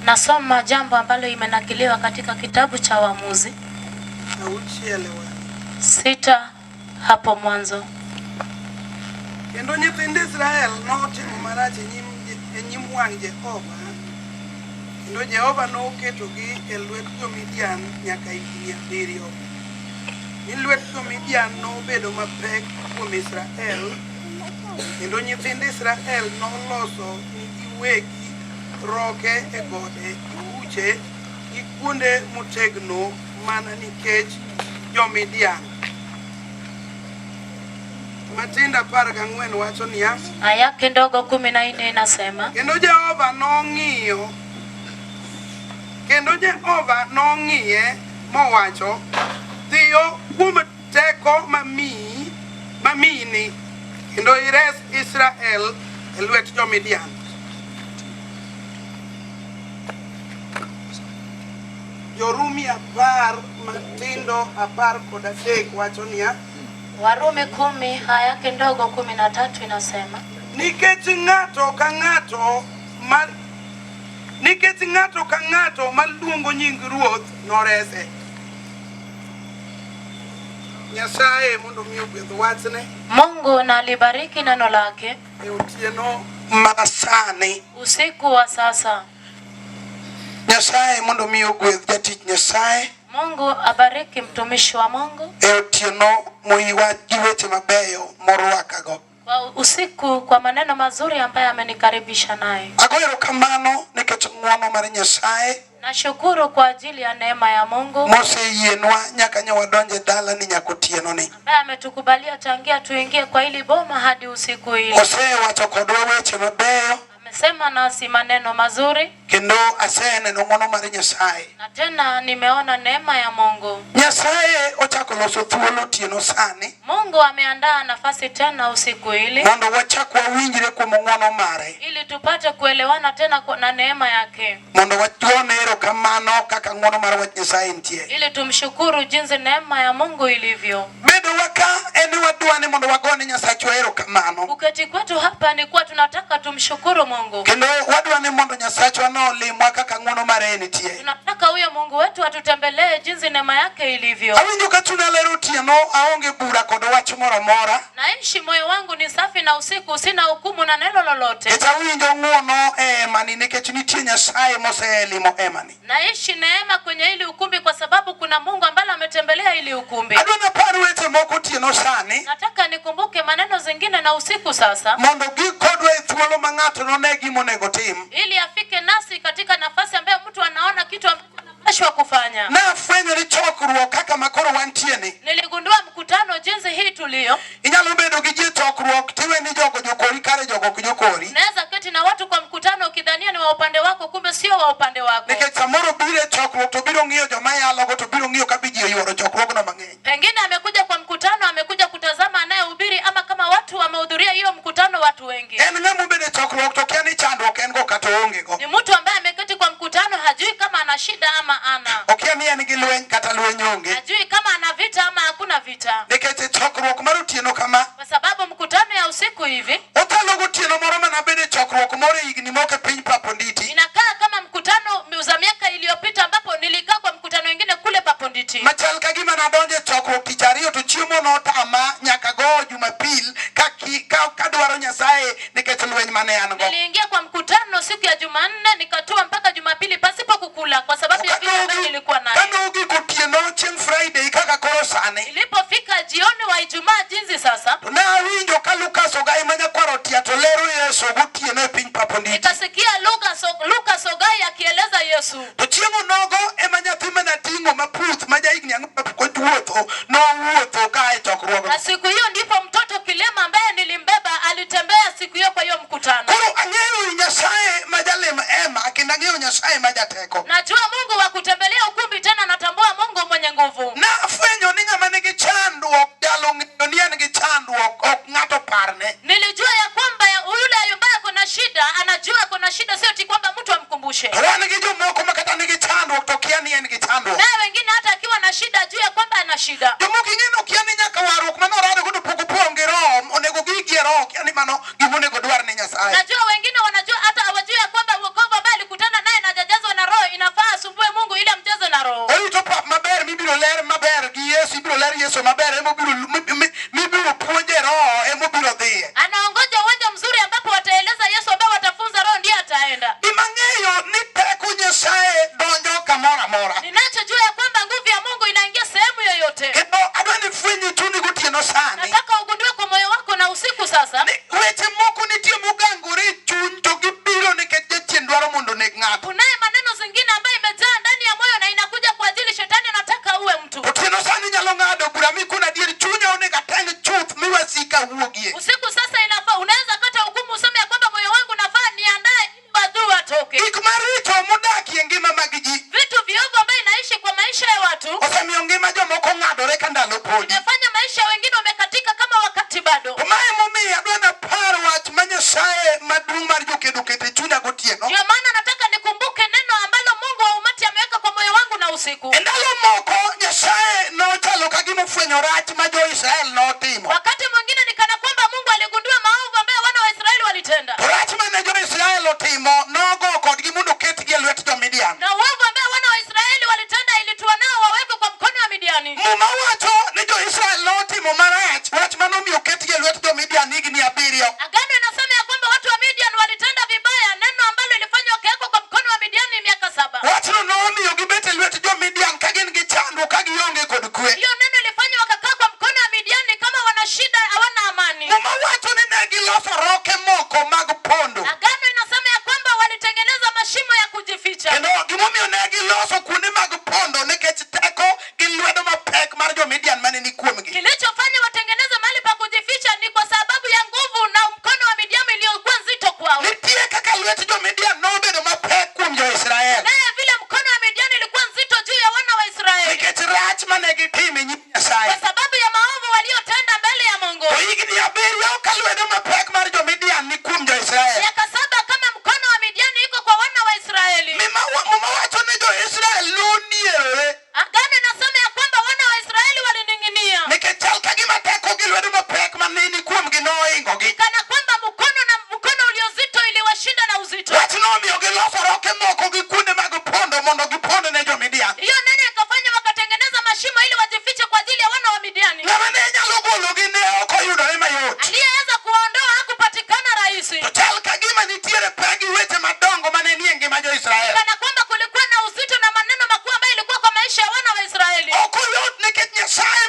Nasoma jambo ambalo imenakiliwa katika kitabu cha Waamuzi 6 hapo mwanzo. Kendo nyithind Israel notimo marach e nyim wang' Jehova, kendo Jehova noketogi e lwet jo-Midian nyaka higni 7. Ni lwet jo-Midian nobedo mapek kuom Israel, kendo nyithind Israel noloso ni giwegi roke e gode, buche gi kuonde motegno mana nikech jo-Midian. Matinda 14 wacho niya, aya kidogo 14 inasema, kendo Jehova nong'iye mowacho, dhiyo kuom teko mamini kendo ires Israel e lwet jo-Midian. Jorumi 10 matindo 13 wacho niya, Warumi 10 aya kidogo 13 inasema, nikech ng'ato ka ng'ato maluongo nying Ruoth norese. Nyasaye mondo mi ogwedh wachne. Mungu na alibariki neno lake e otieno masani, usiku wa sasa. Nyasaye mondo mi ogwedh jatich Nyasaye. Mungu abariki mtumishi wa Mungu e otieno moiwa gi weche mabeyo morwakago. kwa usiku kwa maneno mazuri ambaye amenikaribisha naye. Agoyo erokamano nikech ng'wono mar Nyasaye. Nashukuru kwa ajili ya neema ya Mungu moseyienwa nyaka nyawadonje dala ni nyakotieno ni, ambaye ametukubalia tangia tuingie kwa hili boma hadi usiku hili. Osewacho kodwa weche mabeyo, amesema nasi maneno mazuri, kendo aseneno ng'wono mar Nyasaye, na tena nimeona neema ya Mungu. Nyasaye ochako loso thuolo otieno sani. Mungu ameandaa nafasi tena usiku hili mondo wachak wawinjre kuom ng'wono mare, ili tupate kuelewana tena na neema yake, mondo wagone erokamano kaka ng'wono mar wach Nyasaye nitie, ili tumshukuru jinsi neema ya Mungu ilivyo. Bedo waka eni wadwani mondo wagone Nyasachwa erokamano. Uketi kwetu hapa ni kuwa tunataka tumshukuru Mungu, kendo wadwani mondo Nyasachwa nolimwa kaka ng'wono mare nitie. Tunataka huyo Mungu wetu atutembelee jinsi neema yake ilivyo. Awinjo ka chunya lero otieno aonge bura kod wach moro amora. Naishi moyo wangu ni safi na usiku sina hukumu na neno lolote. Awinjo ng'wono emani nikech nitie Nyasaye moselimo emani. Naishi neema kwenye hili ukumbi kwa sababu kuna Mungu ambaye ametembelea hili ukumbi. Adwa naparo weche moko otieno sani. Nataka nikumbuke maneno zingine na usiku sasa, mondo gikodwe thuolo ma ng'ato none gimonego tim, ili afike nasi katika nafasi ambayo mtu anaona kitu anapaswa kufanya. Na afwenyo ni chokruok kaka makoro wantieni. Niligundua mkutano jinsi hii tulio. Inyalo bedo gi ji chokruok tiwe ni jogo jokori kare jogo ok jokori. Naweza keti na watu kwa mkutano ukidhania ni wa upande wako kumbe sio wa upande wako. Nikech samoro bire chokruok to biro ng'iyo joma yalogo to biro ng'iyo ka biji oyuoro chokruogno mang'eny. Pengine amekuja kwa mkutano, amekuja kutazama anayehubiri, ama kama watu wamehudhuria hiyo mkutano watu wengi. En ng'ama bede chokruok to kia ni chandruok en go kata onge go. Ni mtu ambaye ameketi kwa mkutano hajui kama ana shida ama ana. Okia ni en gi lweny kata lweny onge. Hajui kama ana vita ama hakuna vita. Nikech chokruok mar otieno kama, kwa sababu mkutano ya usiku hivi otalo gotieno moro mana bede chokruok moro higni moko e piny Paponditi. Inakaa kama mkutano za miaka iliyopita ambapo nilikaa kwa mkutano wengine kule Paponditi. Machal ka gima nadonje chokruok tich ariyo to chiemo notama nyaka go Jumapil ka dwaro Nyasaye nikech lweny mane an go. Niliingia kwa mkutano siku ya Jumanne nikatua mpaka Jumapili pasipo kukula kwa sababu ya vile ambavyo nilikuwa nayo. Kano ugi gotieno chieng' Friday kaka koro sani. Ilipofika jioni wa Ijumaa jinsi sasa, na awinjo ka Lukas Ogai manyakwaro tia to lero Yesu gotieno e piny Paponditi. Nikasikia Lukas Ogai akieleza Yesu. To chieng' onogo ema nyathi manating'o maputh ma jahigni wuotho nowuotho ka e chokruogno. Na siku hiyo ndipo mtoto kilema ambaye nilimbeba alitembea siku hiyo kwa hiyo mkutano. Koro ang'eyo Nyasaye ma jalem ema kendo ang'eyo Nyasaye ma jateko. Najua Mungu wa kutembelea ukumbi tena natambua Mungu mwenye nguvu. Na afwenyo ni ng'ama nigi chandruok jalo ng'eyo ni en gi chandruok ok ng'ato parne. Nilijua ya kwamba yule ambaye kuna shida anajua kuna shida, sio ti kwamba mtu amkumbushe. Wan gi jomoko ma kata nigi chandruok to kia ni en gi chandruok. Na wengine hata akiwa na shida juu ya kwamba ana shida. Jomoko ing'eno kia ni nyaka warruok manorado godo pok opong' gi roho onego gigi e roho kia ni mano gimonego dwar ne Nyasaye. Najua wengine ng'ato. Kunaye maneno zingine ambayo imejaa ndani ya moyo na inakuja kwa ajili shetani anataka uwe mtu. Otieno sani nyalo ng'ado bura mikuna dier chunya onego ateng chuth miwasika wuogie. Usiku sasa inafaa unaweza kata hukumu useme ya kwamba moyo wangu nafaa niandae ili wadui watoke. Gik maricho modakie ngima mag ji. Vitu viovu ambayo inaishi kwa maisha ya watu. Osemiyo ngima jomoko ng'adore ka ndalo podi. Imefanya maisha wengine wamekatika kama wakati bado. Mae momiyo adwa napar wach ma Nyasaye maduong' mar jokedo kete chunya gotieno. Ndio maana nataka nikumbuke neno ambalo Mungu wa umati ameweka kwa moyo wangu na usiku. E ndalo moko Nyasaye nochalo ka gima ofwenyo rach ma jo-Israel notimo. Wakati mwingine ni kana kwamba Mungu aligundua maovu ambayo wana wa Israeli walitenda. Rach mane jo-Israel otimo nogo kodgi mondo oketgi e lwet jo-Midian. Na uovu ambao wana wa Israeli walitenda ilituwa nao wawekwe kwa mkono wa Midiani. Muma wacho ni jo-Israel notimo marach wach manomiyo oketgi e lwet jo-Midian higni 7. Agano inasema ya kwamba watu wa Midian walitenda vibaya, neno ambalo ilifanywa wakawekwa kwa mkono wa Midiani miaka 7. Wachno nomiyo gibet e lwet jo-Midian ka gin gi chandruok ka gionge kod kwe. Hiyo neno ilifanywa wakakaa kwa mkono wa Midiani kama wana shida, hawana amani. Muma wacho ni ne giloso roke moko mag pondo. Agano inasema ya kwamba walitengeneza mashimo ya kujificha. Kendo gimomiyo ne giloso kuonde mag pondo nikech teko gi lwedo mapek mar jo-Midian mane ni kuomgi. Kilichofanya watengeneze mahali pa kujificha ni kwa sababu ya nguvu na mkono wa Midiani iliyokuwa nzito kwao. Nitie kaka lwet jo-Midian nobedo mapek kuom jo-Israel. Naye vile mkono wa Midiani ilikuwa nzito juu ya wana wa Israeli. Nikech rach mane gitimo e nyim Nyasaye. Kwa sababu ya maovu waliotenda mbele ya Mungu. To higni 7 ka lwedo mapek mar jo-Midian ni kuom jo-Israel. Miaka 7 kama mkono wa Midiani iko kwa wana wa Israeli. Muma wacho ni jo-Israel nonierore. Agano inasema ya kwamba wana wa Israeli walining'inia. Nikech chal ka gima teko gi lwedo mapek mane ni kuomgi noingogi. Kana kwamba mkono uliozito iliwashinda na uzito. Wach nomiyo giloso roke moko gi kuonde mag pondo mondo giponde ne jo-Midian. Hiyo neno ikafanya wakatengeneza mashimo ili wajifiche kwa ajili ya wana wa Midiani. Ng'ama ne nyalo gologi ne ok oyudore mayot. Aliyeweza kuwaondoa hakupatikana rahisi. To chal ka gima nitiere pegi weche madongo mane nie ngima jo-Israel. Kana kwamba kulikuwa na uzito na maneno makuu ambayo ilikuwa kwa maisha ya wana wa Israeli. Ok oyot nikech Nyasaye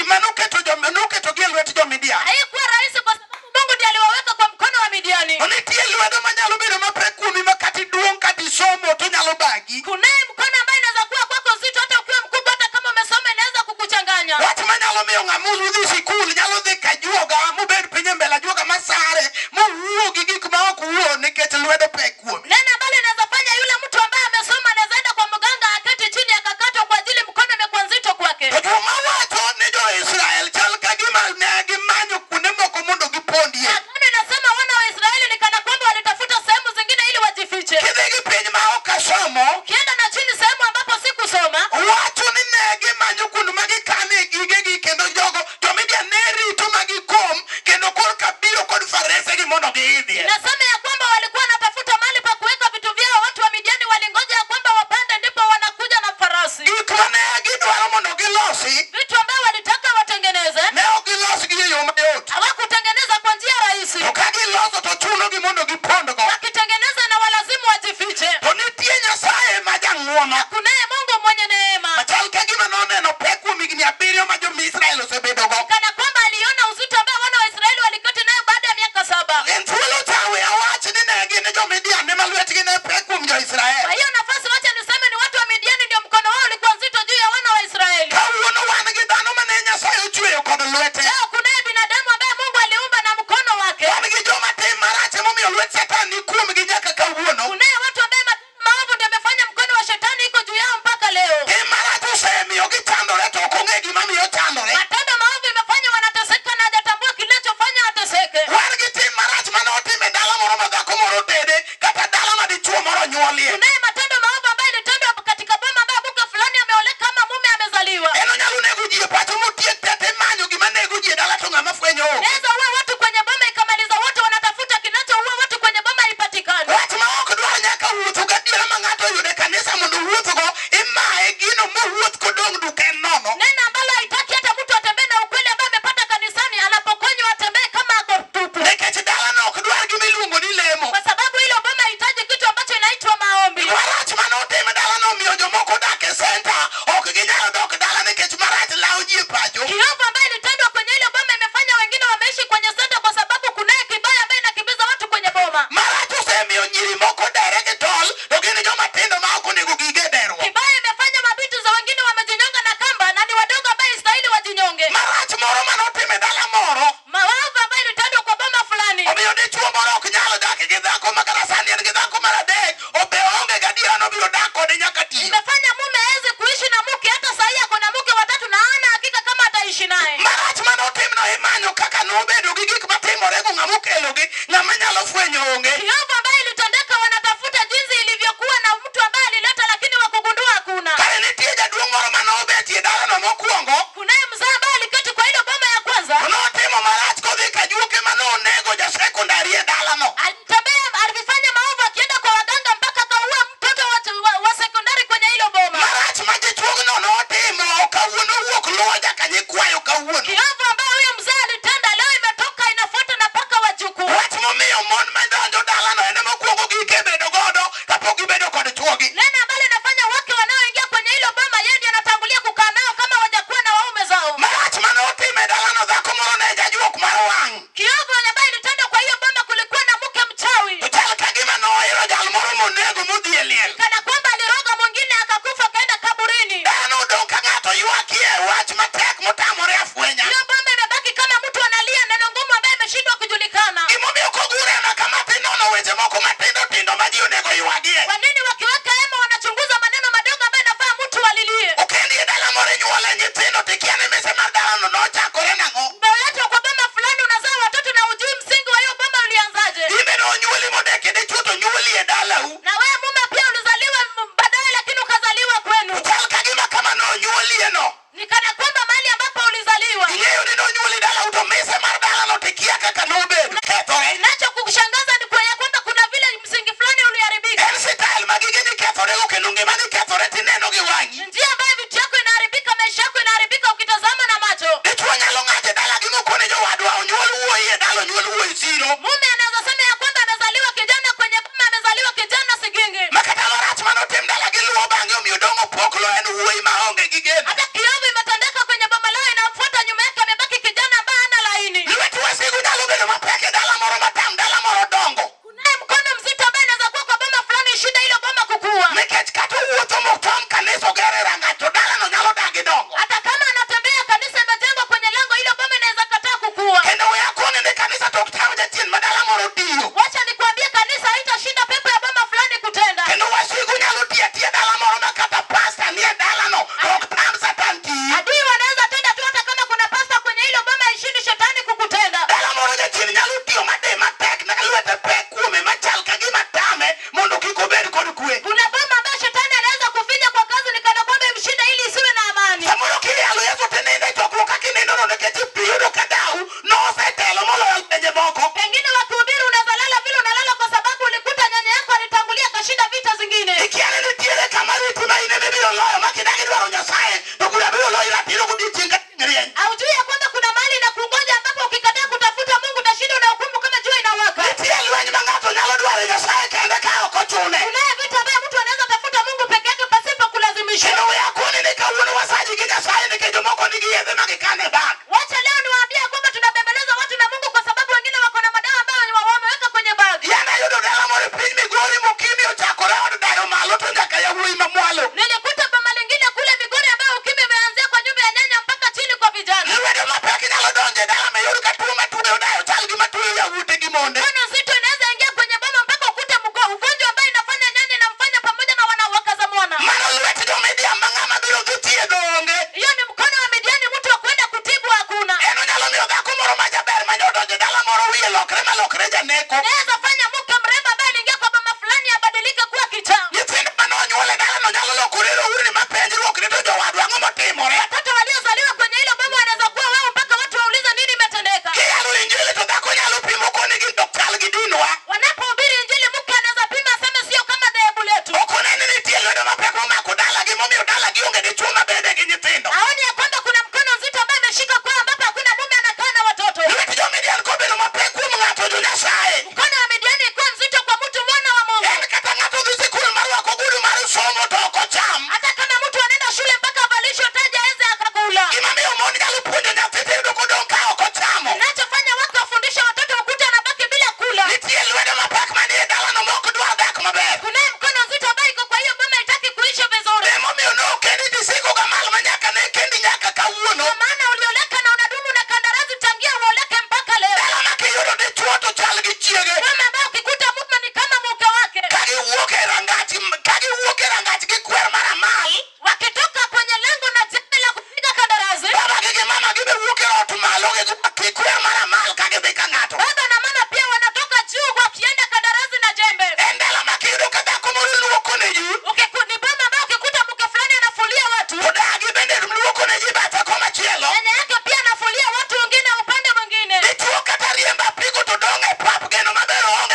manoketogi e lwet jo-Midian. Haikuwa rahisi kwa sababu Mungu ndiye aliwaweka kwa mkono wa Midiani. Nitie lwedo manyalo bedo mapek kuomi ma kati duong' kati somo to nyalo bagi. Kunaye mkono ambaye inaweza kuwa kwako uzito hata ukiwa mkubwa, hata kama umesoma inaweza kukuchanganya. Wach manyalo miyo ng'ama udhi sikul nyalo dhi ka juoga mobed piny e mbele juoga masare mowuo gi gik ma ok wuo nikech lwedo pek kuome. Neno ambalo inaweza fanya yule mtu ambaye amesoma anaweza enda kwa mganga aketi chini akakatwa kwa ajili mkono imekuwa nzito kwake. To joma wacho ni jo-Israel chal ka gima ne gimanyo kuonde moko mondo gipondie. Agano inasema wana wa Israeli ni kana kwamba walitafuta sehemu zingine ili wajifiche. Kidhi gi piny ma ok asomo, Ukienda na chini sehemu ambapo sikusoma, wacho ni ne gimanyo kuonde ma gikane gigegi kendo jo-Midian ne rito ma gikom kendo korka biro kod faresegi mondo giidhie. inasema ya kwamba walikuwa wanatafuta mahali pa kuweka vitu vyao. Watu wa Midiani walingoja ya kwamba wapande ndipo wanakuja na farasi. Gik mane gidwaro mondo gilosi Vitu ambao walitaka watengeneze ne ok gilosi gi e yo mayot. hawakutengeneza kwa njia rahisi. To ka giloso to chunogi mondo gipondgo. Wakitengeneza na walazimu wajifiche. To nitie Nyasaye ma jang'wono Kunaye Mungu mwenye neema. machal ka gima noneno pek kuom higni 7 ma jo-Israel osebedogo. Kana kwamba aliona uzito ambao wana wa Israeli waliketi nayo baada ya miaka 7. En thuolo tawe awach ni ne gin jo-Midian ema lwetgi ne pek kuom jo-Israel. Kwa hiyo nafasi wacha niseme ni watu wa Midiani ndio mkono wao ulikuwa nzito juu ya wana wa Israeli. Kawuono wan gi dhano mane Nyasaye ochweyo kod lwete. Leo kunaye binadamu ambaye Mungu aliumba na mkono wake. Wan gi joma tim marach emomiyo lwet Satan ni kuomgi nyaka kawuono. Kunaye watu ambaye maovu ndio amefanya mkono wa shetani iko juu yao mpaka leo. Tim marach osemiyo gichandore to ok ong'e gimamiyo chandore. Matendo maovu imefanya wanateseka na hajatambua kinachofanya wateseke. Wan gi tim marach mane otim e dala moro ma dhako moro tede kata dala ma dichuo moro nyuolie. Kunaye matendo maovu ambayo ilitendwa katika boma ambayo mke fulani ameoleka ama mume amezaliwa. En onyalo nego ji e pacho motiek tete manyo gima nego ji e dala to ng'ama fwenyo onge. Naweza uwe watu kwenye boma ikamaliza wote wanatafuta kinachoua watu kwenye boma haipatikani. Wach ma ok dwar nyaka wuotho gadiera ma ng'ato oyude kanisa mondo wuothgo imaye gino mowuoth kodong' duke en nono. Neno ambalo haitaki hata mtu atembee na ukweli ambaye amepata kanisani, anapokonywa atembee kama ako tupu. Nikech dalano ok dwar gima iluongo ni lemo. Kwa sababu hilo boma hahitaji kitu ambacho inaitwa maombi. Marach mane otim e dalano omiyo jomoko odak e senta ok ginyalo dok dala nikech marach lawo ji e pacho. Kiovu ambayo ilitendwa kwenye ile boma imefanya wengine wameishi kwenye senta kwa sababu kunaye kibaya ambaye inakimbiza watu kwenye boma. Marach osemiyo nyiri moko dere gi tol dalano. Alitembea, alifanya maovu akienda kwa waganga mpaka kaua mtoto wa sekondari kwenye hilo boma. Marach majichuog no notimo kawuono wuok loja kanye kwayo kawuono. Kiovu ambayo huyo mzee alitenda leo imetoka inafuata na paka wajukuu. Wach momiyo mon madonjo dalano ene mokuongo gike bedo godo kapok gibedo kod chuogi. Neno ambalo linafanya wake wanaoingia kwenye hilo boma yeye ndiye anatangulia kukaa nao kama hawajakuwa na waume zao. Marach manotime dalano dhako moro ne jajuok mar wang'. Kiovu ambayo ilitendwa kwa hiyo boma kulikuwa na mke mchawi. Chal kagima nohero jal moro monego modhi e liel. Kana kwamba aliroga mwingine akakufa kaenda kaburini. Dhano odong' ka ng'ato ywakie wach matek motamore afwenya. Hiyo boma imebaki kama mtu analia neno ngumu ambaye imeshindwa kujulikana. Gimomiyo kogurena kama tinono weche moko matindo tindo ma ji onego ywagie. Kwa nini wakiweka hema wanachunguza maneno madogo ambayo nafaa mtu alilie? Okendi e dala moro inyuole nyithindo tikia ni mise mar dalano nochakore nang'o. Umeletwa kwa boma fulani unazaa watoto na ujui msingi wa hiyo boma ulianzaje? Imbe nonyuoli modeke dichuo to nyuoli e dalau. Na wewe mume pia ulizaliwa baadaye lakini ukazaliwa kwenu. Chal kagima kama nonyuoli eno. Ni kana kwamba mahali ambapo ulizaliwa. Ing'eyo ni nonyuoli dalau to mise mar dalano tikia kaka nobedo kethore. Inachokushangaza ni kwamba kuna vile msingi fulani uliharibika. En style ma gige ni kethore go kendo ngimani kethore tineno gi wang'i. Njia ambayo vitu yako inaharibika, maisha yako inaharibika ukitazama na macho. Dichuo nyalo ng'aje dala gi mokone jowadwa onyuol wuoyi e dala onyuol wuoyi siro. Mume anaweza sema ya kwamba amezaliwa kijana kwenye boma, amezaliwa kijana sigingi. Makata marach manotim dala gi luwo bang'e omiyo dong'o poklo en wuoyi maonge gi geno. Hata kiovu imetendeka kwenye boma lao inamfuata nyuma yake amebaki kijana ambaye hana laini. Lwet wasigu nyalo bedo mapek e dala moro matam, dala moro dongo. Kunaye mkono mzito ambaye anaweza kuwa kwa boma fulani shida hilo boma kukua. Nikech kata wuotho motom kanisa ogere rangach to dalano nyalo dagi dongo. Hata kama anatembea kanisa imejengwa kwenye lango hilo boma inaweza kataa kukua. Kendo we akone ni kanisa tok tawo jachien ma dala moro diyo. Wacha nikwambie kanisa haitashinda pepo ya boma fulani kutenda. Kendo wasigu nyalo tiyo atiya dala moro ma kata pasta ni e dalano ok tam satan tiyo. Adui wanaweza tenda tu hata kama kuna pasta kwenye hilo boma haishindi shetani kukutenda. Dala moro jachien nyalo tiyo made matek na lwete pek kuome machal kagima tame mondo kik obed kod kwe. Kuna boma ambayo shetani anaweza kufinya kwa kazi ni kana kwamba imshinda ili isiwe na amani. Samoro kiyalo Yesu tininde e chokruok kaka inindono nikech iyudo ka dau nosetelo moloyo penje moko. Pengine wakihubiri unaweza lala vile unalala kwa sababu ulikuta nyanya yako alitangulia kashinda vita zingine. Ikiani nitiere kama riti ma in emibiro loyo ma kidagi dwaro Nyasaye to kuda biro loyo ratiro godiochieng' ka chieng' rieny. Haujui ya kwamba kuna mahali na kungoja ambapo ukikataa kutafuta Mungu utashinda unahukumu kama jua inawaka. Nitie lweny ma ng'ato nyalo dwaro Nyasaye kende ka ok ochune. Kunaye vita ambayo mtu anaweza tafuta Mungu peke yake pasipo kulazimisha. Kendo we akoni ni kawuono wasaji gi Nyasaye nikech jomoko nigi yedhe ma gikane bag. Wacha leo niwaambie kwamba tunabembeleza watu na Mungu kwa sababu wengine wako na madawa ambayo wameweka kwenye bagi. Yana yudo dala moro e piny Migori mokimi ochakore od dayo malo to nyaka yawuoyi mamwalo. Nilikuta boma lingine kule Migori ambayo ukimwi imeanzia kwa nyumba ya nyanya mpaka chini kwa vijana. Lwedo mapek nyalo donjo e dala ma yud ka tuo matuyo dayo chal gi matuyo yawuote gi monde. Mkono nzito inaweza ingia kwenye boma mpaka ukute ugonjwa ambayo inafanya nyanya inamfanya pamoja na wanawake za mwana. Mano lwet jomedia ma ng'ama biro dhi thiedho onge. Hiyo ni mkono wa Midiani, mtu wa kwenda kutibu hakuna. En onyalo miyo dhako moro ma jaber ma nyodonjo e dala moro wiye lokre malokre janeko. Naweza fanya mke mrembo ambaye aliingia kwa boma fulani abadilike kuwa kichaa. Nyithindo manonyuol e dalano nyalo lokore rourni ma penjruokne to jowadwa ang'o motimore. Watoto waliozaliwa kwenye hilo boma wanaweza kuwa wewe mpaka watu waulize nini imetendeka. Kiyalo injili to dhako nyalo pimo koni gin tok chal gi dinwa. Wanapohubiri injili mke anaweza pima aseme sio kama dhehebu letu. Ok oneno ni nitie lwedo mapek momako dala gi momiyo dala gi onge dichuo ma bede gi nyithindo. Haoni ya kwamba kuna mkono nzito ambaye ameshika kwa ambapo hakuna mume anakaa na watoto. Lwet jomidian kobedo mapek kuom ng'ato jo Nyasaye. Mkono wa Midiani ikuwa nzito kwa mtu mwana wa Mungu. En kata ng'ato dhi sikul marwako ogudu mar somo to ok ocham. Hata kama mtu anaenda shule mpaka avalishwe taji aweze akakula. Gimamiyo mon nyalo puonjo nyathi tiyudo kodong' ka ok ochamo. Kinachofanya watu wafundishe watoto ukuta anabaki bila kula. Nitie lwedo mapek manie dalano ma ok dwar dak maber. Kunaye mkono nzito ambaye iko kwa hiyo boma haitaki kuishi vizuri. Emomiyo nokendi tisiko gamal ma nyaka ne kendi nyaka kawuono. Kwa maana ulioleka na unadumu na kandarasi tangia uoleke mpaka leo. Dala ma kiyudo dichuo to chal gi chiege. Mama ambaye ukikuta mume ni kama mke wake. Ka giwuok e rangach gi kwer mar amal. Wakitoka kwenye lango na jembe la kupiga kandarasi. Baba gi gi mama gi be wuok e ot malo gi kwer mar amal ka gidhi ka ng'ato. Baba na mama pia wanatoka juu wakienda kandarasi na jembe. En dala ma kiyudo ka dhako moro luoko ne ji. Ni boma ambaye ukikuta mke fulani anafulia watu. To dagi bende luoko ne ji bathe komachielo. Nyanya yake pia anafulia watu wengine upande mwingine. Dichuo kata riembo apiko to dong' e pap geno maber onge.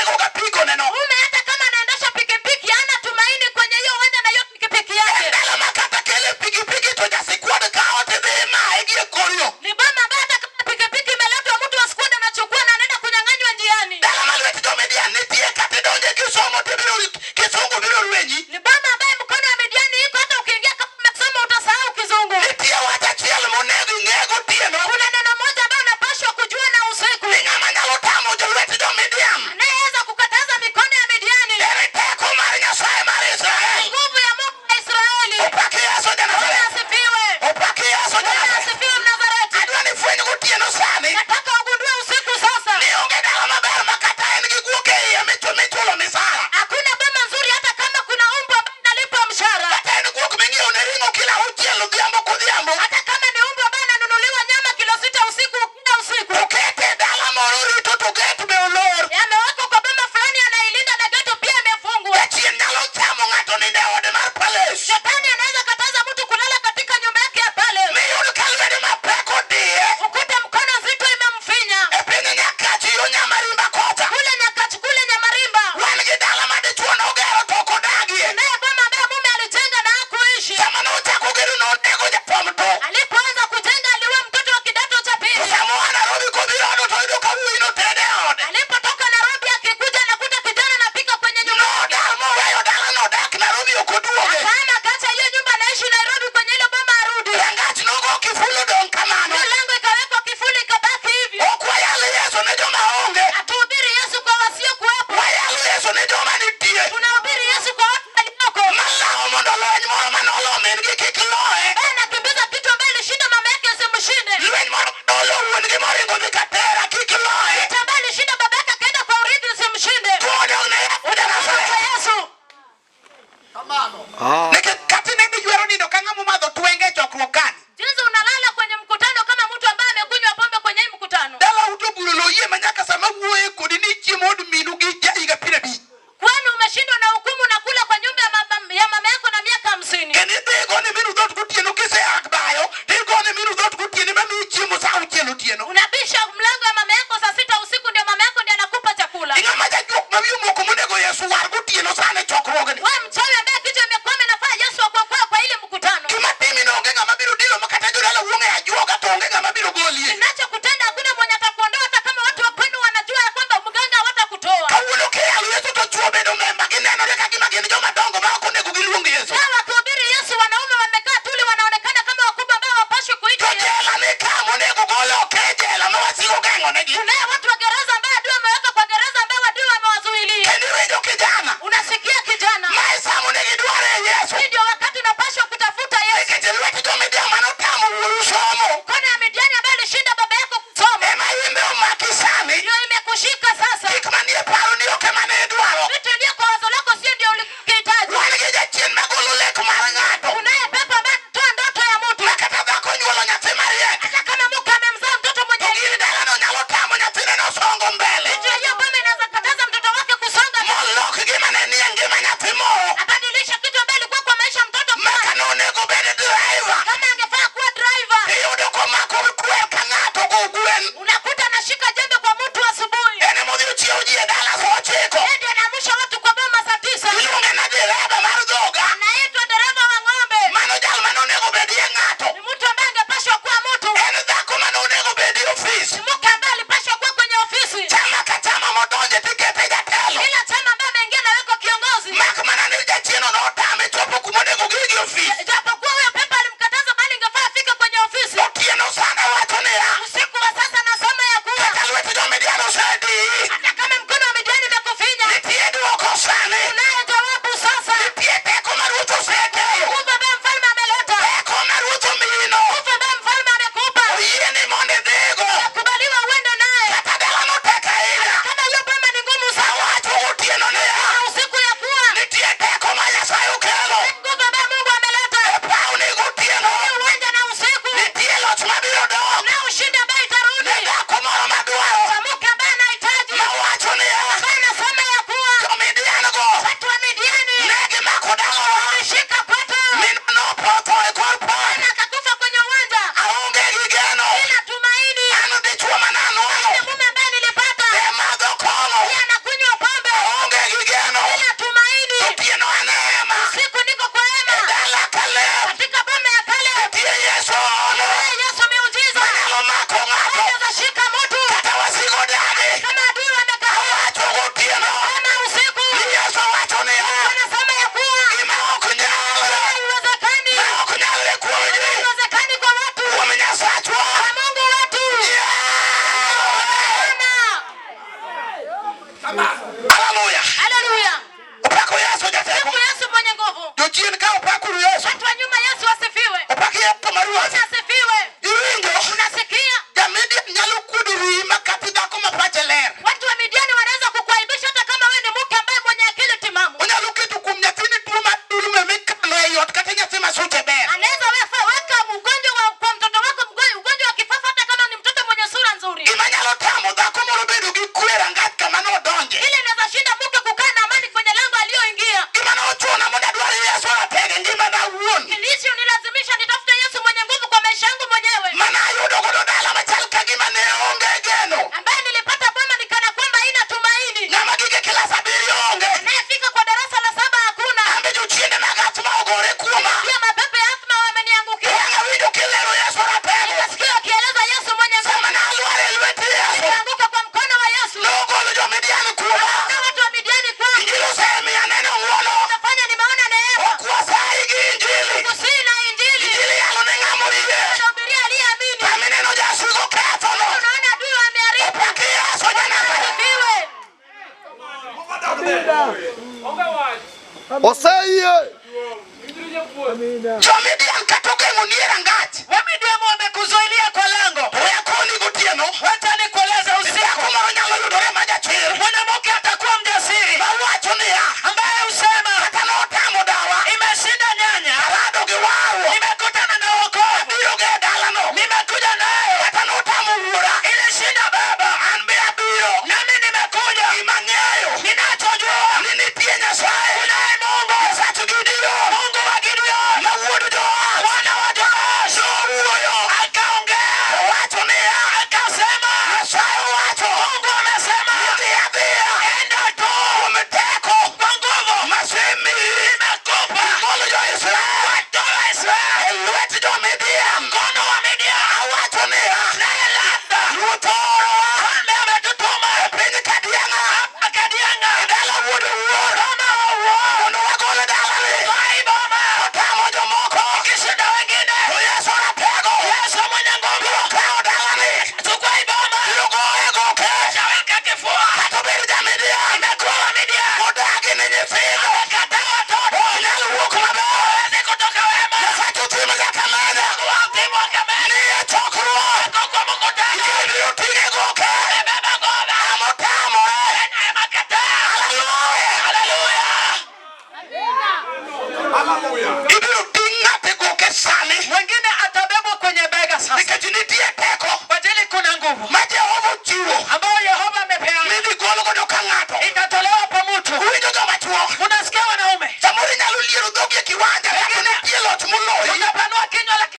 Yesu ne joma nitie. Tunahubiri Yesu kwa watu walioko. Malao mondo lweny moro manolo min gi kik loe. Anakimbiza kitu ambaye ilishinda mama yake asimshinde. Lweny moro manolo wuon gi moringo dhi katera kik loe. Kitu ambaye ilishinda baba yake akaenda kwa urithi asimshinde. Tuone Yesu. Kati ne giywero nindo ka ng'ama madho twenge chokruok kani. Jinsi unalala kwenye mkutano kama mtu ambaye amekunywa pombe kwenye hii mkutano. Dala utoburo lo yie manyaka sama wuoye kodi ni chiemo od minu gi higa 50. Kwani umeshindwa na hukumu na kula kwa nyumba ya mama yako na miaka 50. Keni dhego ne minu dhot gotieno kise akbayo. Dhego ne minu dhot gotieno mami chiemo saa uchielo otieno. Unabisha mlango ya mama yako saa 6 usiku ndio mama yako ndiye anakupa chakula. Ing'ama jajok mawiyo moko monego Yesu war gotieno sane chokruogni. Wewe mchawi ambaye kichwa imekwama nafaa Yesu akwa kwa ile mkutano. Kima timi no onge ng'ama biro dilo makata jodala wuonge ajuoga to onge ng'ama biro golie. Ninachokutenda hakuna mwenye atakuondoa hata kama watu wa kwenu wanajua ya kwamba mganga hawatakutoa. Kawuono kiyalo Yesu to chuo bedo memba ginenore ka gima gin joma dongo ma ok onego giluong Yesu. Hawa kuhubiri Yesu wanaume wamekaa tuli wanaonekana kama wakubwa ambao hawapaswi kuitwa Yesu. Jela ni kama onego golo kejela ma wasigo geng'onegi. Tunaye watu wa gereza ambao adui ameweka kwa gereza ambao adui wamewazuilia. Keni winjo kijana. Unasikia kijana? Maisa monegi dware Yesu. Ndio wakati unapaswa kutafuta Yesu. Nikech lweti to Midian manotamo wuoru somo. Mkono ya Midiani ambaye ilishinda baba yako kusoma. Ema imbe omaki sani. Ndio imekushika sasa. Gik manie paro ni ok ema ne idwaro. Vitu ndio kwa wazo lako sio ndio ulikihitaji. Wan gi jachien magolo lek mar ng'ato. Unaye pepo ambaye anatoa ndoto ya mtu. Ma kata dhako nyuolo nyathi mariek. Hata kama mke amemzaa mtoto mwenye To giri dalano nyalo tamo nyathine nosongo mbele. ndio hiyo baba inaweza kataza mtoto wake kusonga mbele. Molok gima ne nie ngima nyathi moro. Abadilisha kitu ambaye ilikuwa kwa maisha mtoto Maka mmoja. nonego bed driver. Kama angefaa kuwa driver. Iyudo komako kwer ka ng'ato go gwen. Unakuta anashika jembe kwa mtu asubuhi. Ene modhi ochiewo ji e dala saa 9. Yeye ndiye anaamsha watu kwa boma saa 9. Iluonge na dereba mar dhoga. Anaitwa dereva wa ng'ombe. Mano jal manonego bedie ng'ato. Ni mtu ambaye angepashwa kuwa mtu. En dhako manonego bedie ofis. Ni mke ambaye alipashwa kuwa kwenye ofisi. Chama ka chama modonje tikete jatelo. Kila chama ambaye ameingia na weko kiongozi. Mak mana ni jachieno notame chopo kumonego gigi ofis. Japokuwa huyo pepo alimkataza bali ingefaa afike kwenye ofisi. Otieno sana wacho niya. Usiku wa sasa nasema ya kuwa Kata lwet jo-Midian osedi. hata kama mkono wa Midiani imekufinya, Nitie duoko sani. unayo jawabu sasa. Nitie teko ma Ruoth osekeyo. Nguvu ambaye mfalme ameleta. Teko ma Ruoth omino. Nguvu ambaye mfalme amekupa. Oyiene mondo idhigo. Kubaliwa uende naye. Kata dalano tek ahinya. Kama hiyo boma ni ngumu sana. Awacho gotieno niya. Na usiku ya kuwa Nitie teko ma Nyasaye okelo. nguvu ambaye Mungu ameleta. E pawni gotieno. Uende na usiku. Nitie loch mabiro dok. Na ushindi ambaye itarudi. Ne dhako moro madwaro. Kwa mke ambaye anahitaji. Mawacho niya. Ambaye anasema ya kuwa Jo-Midian go. watu wa Midiani Ne gimako dalawa. wameshika kwetu. Min nopotho e kor pap. Na akakufa kwenye uwanja. Aonge gi geno. Bila tumaini. An dichuo mananwang'o. Yule mume ambaye nilipata. E madho kong'o. Yeye anakunywa pombe. Aonge gi geno. Bila tumaini. Otieno an ema. Usiku niko kwa hema. Dala Kaleb. Katika boma ya kale. Nitie Yesu ono. Yesu miujiza. Manyalo mako ng'ato. Anaweza shika mtu. Kata wasigo dagi. Kama adui wamekaa. Awacho gotieno. Kama usiku. Ni Yesu wacho niya. Wanasema ya kuwa Gima ok nyalre. haiwezekani. Ma ok nyalre kuom ji. Haiwezekani kwa watu. Kuom Nyasachwa. Kwa Mungu wetu. Haleluya. Haleluya. Upako Yesu jateko. Sifu Yesu mwenye nguvu. Jochien ka opakuru Yesu. Watu wa nyuma Yesu asifiwe. Opaki Yesu maruoth. Asifiwe. Iwinjo. Unasikia? Ja-Midian nyalo kuodo wiyi makati dhako ma pache ler. Watu wa Midiani wanaweza kukuaibisha hata kama wewe ni mke ambaye mwenye akili timamu. Onyalo keto kuom nyathini tuo madulme mikano e ot kata nyathi ma suche ber. Anaweza weka ugonjwa kwa mtoto wako, ugonjwa wa kifafa hata kama ni mtoto mwenye sura nzuri. Gima nyalo tamo dhako moro bedo gi kwe rangat kama nodonje. Ile inaweza shinda mke kukaa na amani kwenye lango aliyoingia. Gima nochuona mondo adwar Yesu atege ngima na awuon. Kilicho nilazimisha nitafute Yesu mwenye nguvu kwa maisha Oseye. Jomidian katoke nguniera ngati. Wamidian wamekuzuilia kwa lango. Oya koni gutieno. Wacha nikueleze usiku. Kumaro nyalo yudore majachir. Mwanamke atakuwa mjasiri. Bawacho niya. Ambaye usema. Hata notamo dawa. Imeshinda nyanya. Arado giwaru. Nimekutana na wokovu. Abiro ge dalano. Nimekuja nayo. Hata notamo uwura. Ilishinda baba. Anbe abiro. Nami nimekuja. Imangeyo. Ninachojua. Nini tie nyasaye. Kunaye Mungu. Sachu Gideon. Mungu wa Gideon. Na wuodu Joash. Mwana wa Joash. So uoyo. Akaongea. Wacho niya. Akasema. Nyasaye wacho. Mungu amesema. Nitia. Enda tu. Umeteko. Kwa nguvu. Masemi. Nimekupa. Molo jo Israel. Watoa Israeli. Elweti jo Midian. Mkono wa Midian. Awacho niya. Naye labda. Lutoro. Mfalme ametutuma. Penye kadianga. Hapa Kadianga. Idala wuodu wuodu. Boma wa uo. Uno wagole dalani. Toi boma. Otamo jomoko. Ikishinda wengine. Yesu anapego. Yesu mwenye nguvu. Kao dalani. Chukua hii boma. Lugo egoke. Shaweka kifua. Katubiri ja Midian. Imekuwa wa Midian. Modagi ni nyithindo. Amekataa watoto. Nyalo wuok maber. Hawezi kutoka wema. Nyasacho timo jakamanya. Kuwatimu wakameni. Niye chokruok. Wako kwa mkutano. Ibiro ting'e goke. Amebeba goma. Amotamo. Naye makataa. Hallelujah. Hallelujah. Ibiro ting' ng'ate goke sani. Mwingine atabebwa kwenye bega sasa. Nikech nitie teko. Badili kuna nguvu. Ma Jehova